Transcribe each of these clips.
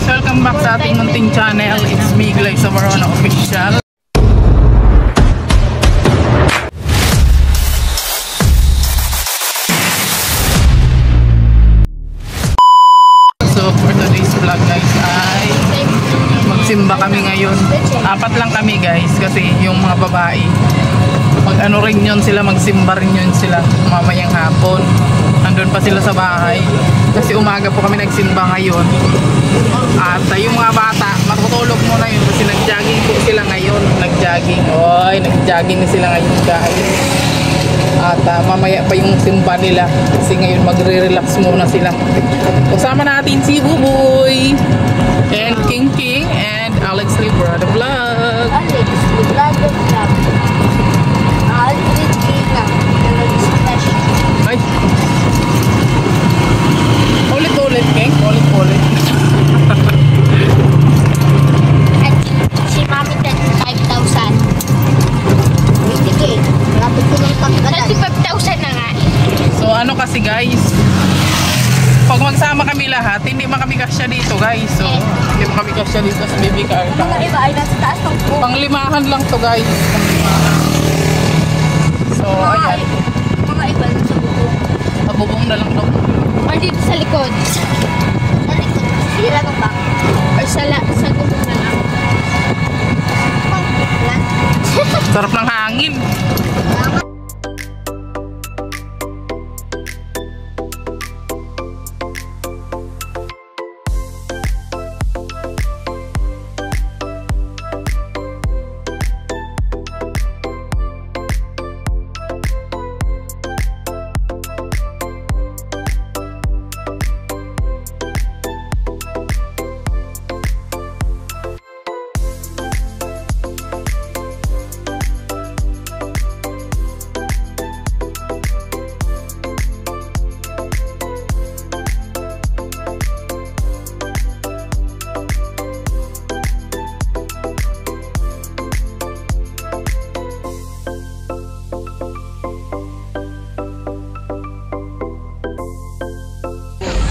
welcome back sa ating munting channel. It's me, Glyza Marona Official. So for today's vlog guys ay magsimba kami ngayon. Apat lang kami guys kasi yung mga babae mag ano rin yun sila, magsimba rin yun sila mamayang hapon. Nandun pa sila sa bahay kasi umaga po kami nagsimba ngayon. At yung mga bata matutulog muna yun kasi nag-jogging po sila ngayon. Nag-jogging na sila ngayon guys. At mamaya pa yung simba nila kasi ngayon magre-relax muna sila. Kasama natin si Buboy and King King and Alex Libra the Vlog. Ay. Ulit-ulit, King. Ulit-ulit. At si Mami 35,000. Sige, lapit ko ng pagkatan. 35,000 na nga. So ano kasi guys, pag magsama kami lahat, hindi man kami kasya dito guys. So, hindi man kami kasya dito sa baby car. Mga iba ay nasa taas ng po. Panglimahan lang to guys. Panglimahan. So, ayan. Mga iba sa bubong. Sa bubong na lang daw. Or dito sa likod. Sa likod. Sira ng bang. Or sa bubong na lang. Sarap ng hangin.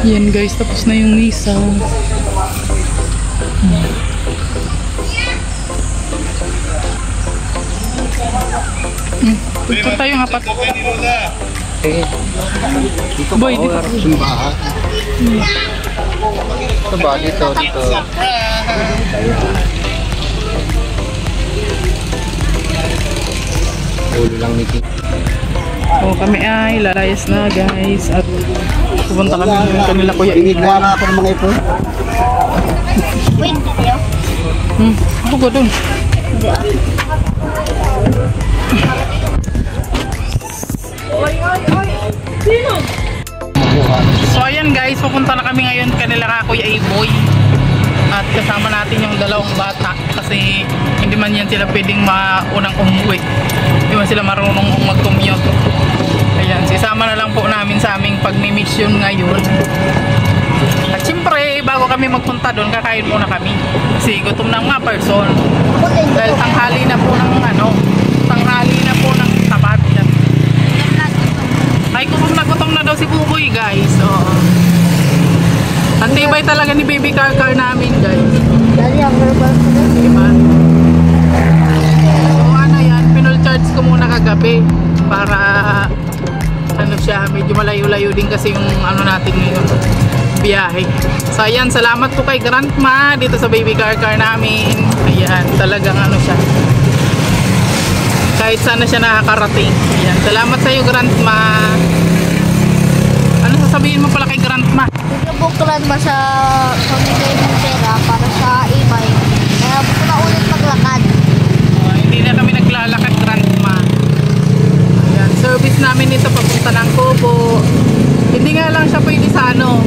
Yan guys, tapos na yung misa. Dito tayo ng apat. Dito Boy, ba? dito. Simbahan. Ito ba? Dito. Ulo lang ni King. So kami ay lalayas na guys. At pupunta kami yung kanila kuya. Pinigwa na ako ng mga ito. Wait, video. Ako ba dun? So ayan guys, pupunta na kami ngayon kanila ka Kuya A-Boy. At kasama natin yung dalawang bata kasi hindi man yan sila pwedeng maunang umuwi. Hindi man sila marunong mag-commute. Ayan, sisama na lang po namin sa aming pagmi-mission ngayon. At syempre, bago kami magpunta doon, kakain muna kami. Kasi gutom na mga person. Dahil tanghali na po ng tapat. Ay, gutom na daw si Buboy guys. So, ang tibay talaga ni baby car namin guys. Diba? So ano yan, pinol charge ko muna kagabi para ano siya, medyo malayo-layo din kasi yung ano natin ngayon, biyahe. So ayan, salamat po kay Grandma dito sa baby car namin. Ayan, talagang ano siya, kahit sana siya nakakarating. Ayan, salamat sa iyo Grandma. Ano sasabihin mo pala kay Grandma? Nagabuklan ba sa pamigay ng pera para sa imay? Kaya buko na ulit maglakad. Hindi na kami naglalakad Grandma. Ayan, service namin dito papunta ng Cobo. Hindi nga lang siya pwede sa ano,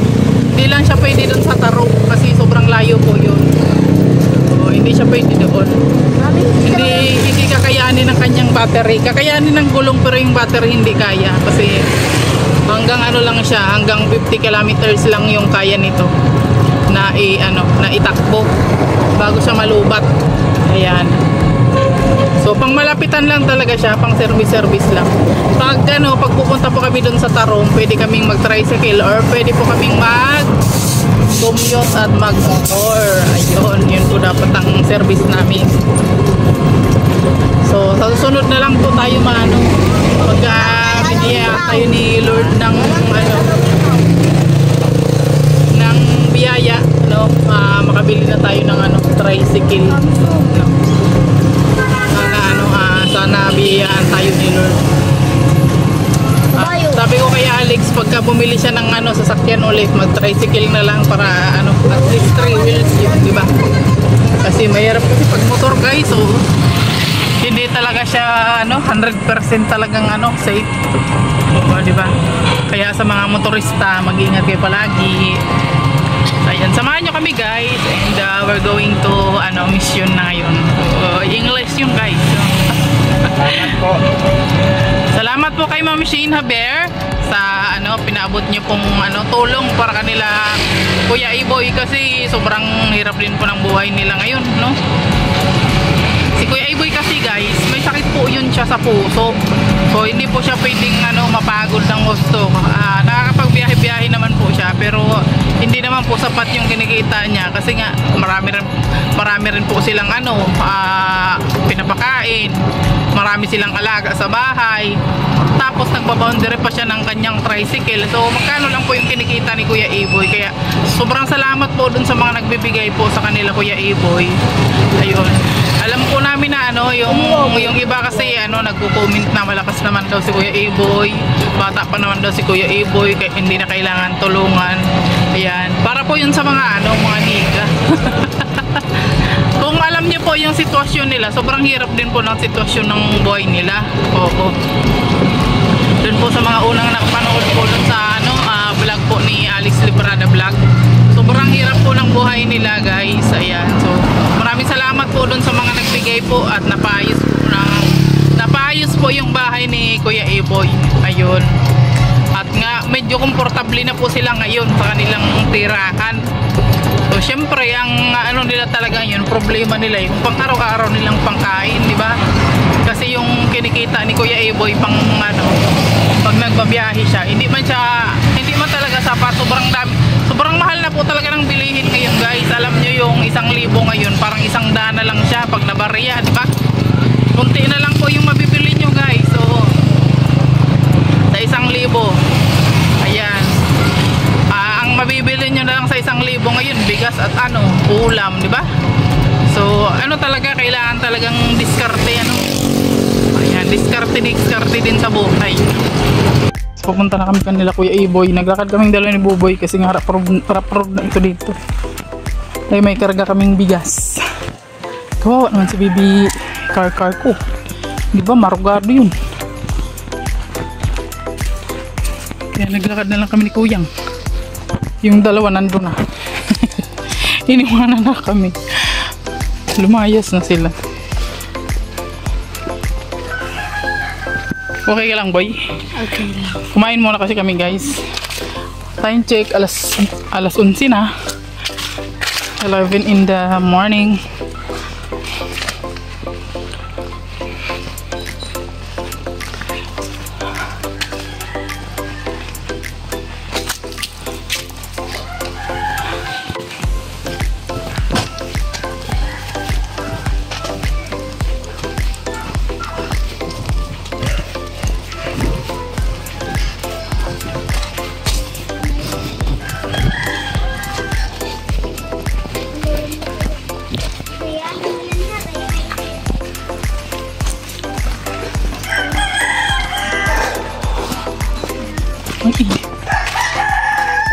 hindi lang siya pwede doon sa Tarok kasi sobrang layo po yun. So, hindi siya pwede doon. Hindi kakayanin ng kanyang battery. Kakayanin ng gulong pero yung battery hindi kaya kasi hanggang ano lang siya, hanggang 50 kilometers lang yung kaya nito na itakbo bago siya malubat. Ayan. So pang malapitan lang talaga siya, pang service lang. Pag pag pupunta po kami doon sa Tarong, pwede kaming mag-tricycle or pwede po kaming mag-commute at mag-motor. Ayun, yun po dapat ang service namin. So, sa susunod na lang po tayo maano, bigyan tayo ni Lord ng ano, ng biyaya, no? Makabili na tayo ng ano, tricycle, no? Sana biyayaan tayo ni Lord. Sabi ko kay Alex, pagka bumili siya ng ano, sasakyan ulit, mag-tricycle na lang para ano, at least 3 wheels yun, di ba? Kasi mahirap kasi pag motor guys, so hindi talaga siya ano, 100% talagang ano, safe. O, di ba? Kaya sa mga motorista, mag-ingat kayo palagi. Ayan, samahan nyo kami guys, and we're going to ano, mission na ngayon. English yung guys. Salamat po kay Ma'am Shane Haber sa ano, pinaabot niyo pong ano, tulong para kanila Kuya Iboy, kasi sobrang hirap din po ng buhay nila ngayon, no? Si Kuya Iboy kasi guys, may sakit po yun siya sa puso. So hindi po siya pwedeng ano, mapagod ng gusto. Nakakapagbiyahe-biyahe naman po siya, pero hindi naman po sapat yung kinikita niya kasi nga marami rin po silang ano, pinapakain. Marami silang alaga sa bahay. Tapos nagbaboundary pa siya ng kanyang tricycle. So magkano lang po yung kinikita ni Kuya Iboy. Kaya sobrang salamat po dun sa mga nagbibigay po sa kanila Kuya Iboy. Ayun. Alam po namin na ano, yung iba kasi ano, nagko-comment na malakas naman daw si Kuya Iboy. Bata pa naman daw si Kuya Iboy, kaya hindi na kailangan tulungan. Ayan. Para po yun sa mga ano, mga niga. Kung alam niyo po yung sitwasyon nila, sobrang hirap din po ng sitwasyon ng buhay nila. Oo. Doon po sa mga unang nakapanood po doon sa ano, vlog po ni Alex Librada Vlog. Sobrang hirap po ng buhay nila guys. Ayan. So, maraming salamat po doon sa mga nagbigay po at napayos po yung bahay ni Kuya Iboy. Ayun. At nga medyo komportable na po sila ngayon sa kanilang tirahan. So syempre ang ano nila talaga yun, problema nila yung pang-araw-araw nilang pangkain, di ba? Kasi yung kinikita ni Kuya Iboy pang ano, pag nagbabiyahe siya, hindi man talaga sapat, sobrang mahal na po talaga ng bilihin ngayon guys. Alam niyo yung 1,000 ngayon, parang 100 na lang siya pag nabariya, di ba? Kunti na lang po yung mabibili nyo guys. So sa 1,000, ayan, ang mabibili nyo na lang sa 1,000 ngayon, bigas at ano, ulam, di ba? So ano talaga, kailangan talagang diskarte, ano, ayan, diskarte din sa buhay. Pupunta na kami kanila Kuya Iboy. Naglakad kaming dalawa ni Buboy kasi nga harap road na ito dito. Ay may karga kaming bigas. Kawawa naman si baby car ko, di ba, marugado yun. Kaya naglakad na lang kami ni Kuyang. Yung dalawa nandun na. Iniwanan na kami. Lumayas na sila. Okay ka lang boy? Okay lang. Kumain muna kasi kami guys. Time check, alas 11 na. 11 in the morning.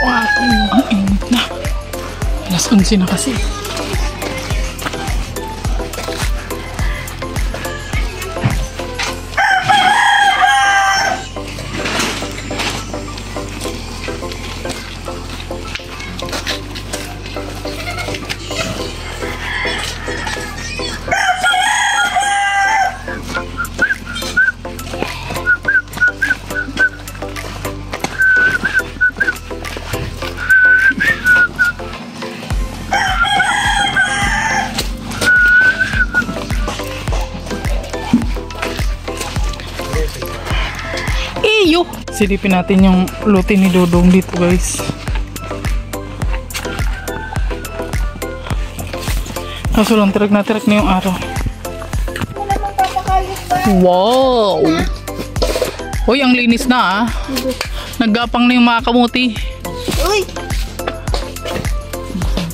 Wow, ang init na. Alas 11 na kasi. Silipin natin yung luti ni Dodong dito guys. Kaso lang, tirik na yung araw. Wala nang papakalit pa. Wow! Uy, ang linis na ah. Naggapang na yung mga kamuti. Uy!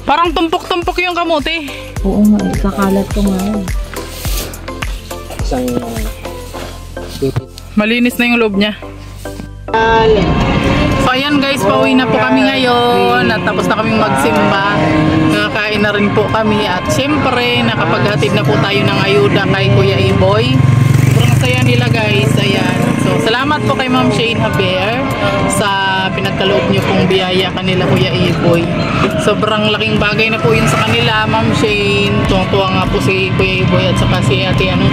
Parang tumpok-tumpok yung kamuti. Oo nga, kakalat ko nga. Isang tipit. Malinis na yung loob niya. So ayan guys, pauwi na po kami ngayon at tapos na kaming magsimba. Nakakain na rin po kami at syempre nakapaghatid na po tayo ng ayuda kay Kuya Iboy. Sobrang saya nila guys, ayan. So salamat po kay Ma'am Shane Javier sa pinagkaloob niyo pong biyaya kanila Kuya Iboy. Sobrang laking bagay na po yun sa kanila Ma'am Shane. Tuwang-tuwa nga po si Kuya Iboy at saka si ate ano.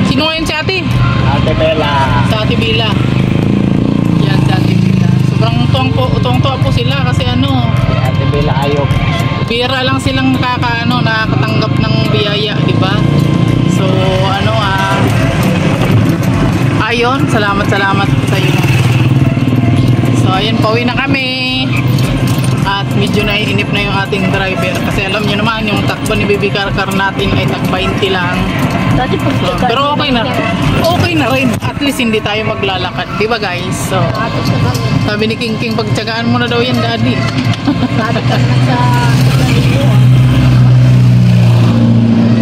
Sino ngayon si ate? Ate Bella. Sa ate Bila. Yan sa ate Bila. Sobrang tuwang-tuwa po sila kasi ano, Ate Bella ayok. bira lang silang nakakatanggap ng biyaya, di ba? So, ayun, salamat sa iyo. So, ayun, pauwi na kami. At medyo naiinip na yung ating driver kasi alam nyo naman, yung takbo ni Baby Karkar natin ay tag 20 lang. Dati po So, pero okay na. Okay na rin. At least hindi tayo maglalakad, di ba guys? So, Ate siya kami. sabi ni King King, pagtsagaan mo na daw yan, daddy. Dati kami sa ganito.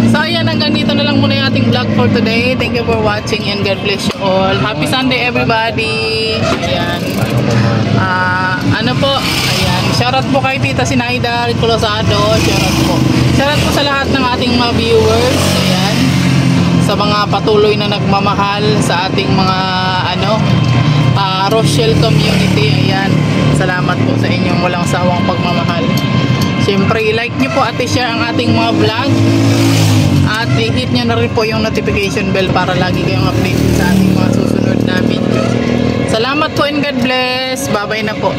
So ayan, hanggang dito na lang muna yung ating vlog for today. Thank you for watching and God bless you all. Happy Sunday everybody. Ayan. Ayan. Shoutout po kay Tita Sinaida Colosado. Shoutout po. Shoutout po sa lahat ng ating mga viewers. Ayan. Sa mga patuloy na nagmamahal sa ating mga Rochelle community. Ayan. Salamat po sa inyong walang sawang pagmamahal. Siyempre, i-like nyo po at i-share ang ating mga vlog. At i-hit nyo na rin po yung notification bell para lagi kayong updated sa ating mga susunod na video. Salamat po and God bless. Bye-bye na po.